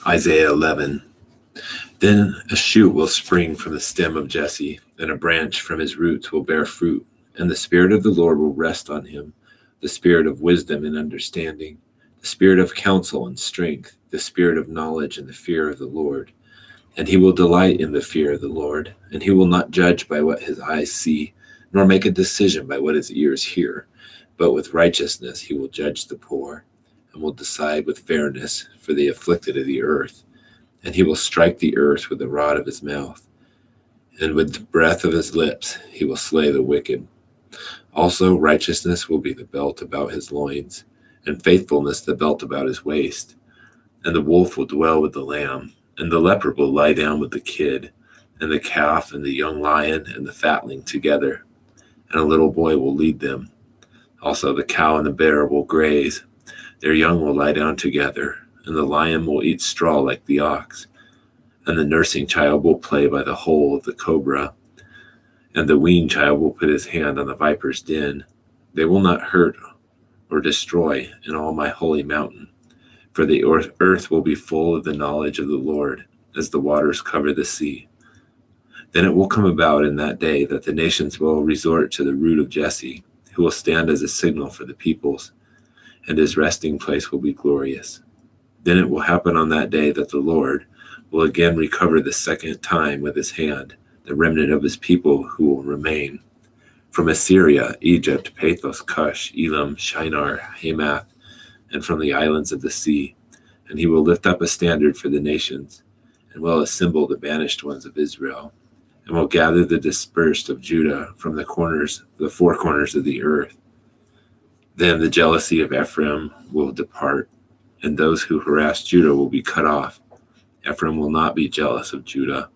Isaiah 11. Then a shoot will spring from the stem of Jesse, and a branch from his roots will bear fruit, and the Spirit of the Lord will rest on him, the Spirit of wisdom and understanding, the Spirit of counsel and strength, the Spirit of knowledge and the fear of the Lord. And he will delight in the fear of the Lord, and he will not judge by what his eyes see, nor make a decision by what his ears hear, but with righteousness he will judge the poor, and will decide with fairness for the afflicted of the earth. And he will strike the earth with the rod of his mouth, and with the breath of his lips he will slay the wicked. Also righteousness will be the belt about his loins, and faithfulness the belt about his waist. And the wolf will dwell with the lamb, and the leopard will lie down with the kid, and the calf and the young lion and the fatling together, and a little boy will lead them. Also the cow and the bear will graze, their young will lie down together, and the lion will eat straw like the ox, and the nursing child will play by the hole of the cobra, and the weaned child will put his hand on the viper's den. They will not hurt or destroy in all my holy mountain, for the earth will be full of the knowledge of the Lord, as the waters cover the sea. Then it will come about in that day that the nations will resort to the root of Jesse, who will stand as a signal for the peoples, and his resting place will be glorious. Then it will happen on that day that the Lord will again recover the second time with his hand the remnant of his people who will remain. From Assyria, Egypt, Pathros, Cush, Elam, Shinar, Hamath, and from the islands of the sea. And he will lift up a standard for the nations, and will assemble the banished ones of Israel, and will gather the dispersed of Judah from the four corners of the earth. Then the jealousy of Ephraim will depart, and those who harass Judah will be cut off. Ephraim will not be jealous of Judah,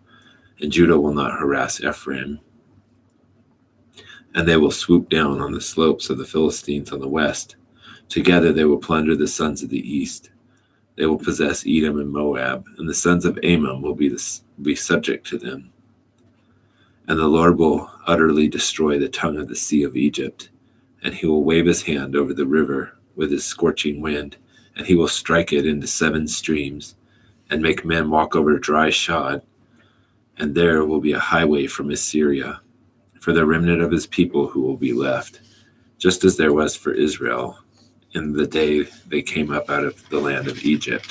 and Judah will not harass Ephraim. And they will swoop down on the slopes of the Philistines on the west. Together they will plunder the sons of the east. They will possess Edom and Moab, and the sons of Ammon will be subject to them. And the Lord will utterly destroy the tongue of the sea of Egypt, and he will wave his hand over the river with his scorching wind, and he will strike it into 7 streams, and make men walk over dry shod. And there will be a highway from Assyria, for the remnant of his people who will be left, just as there was for Israel in the day they came up out of the land of Egypt.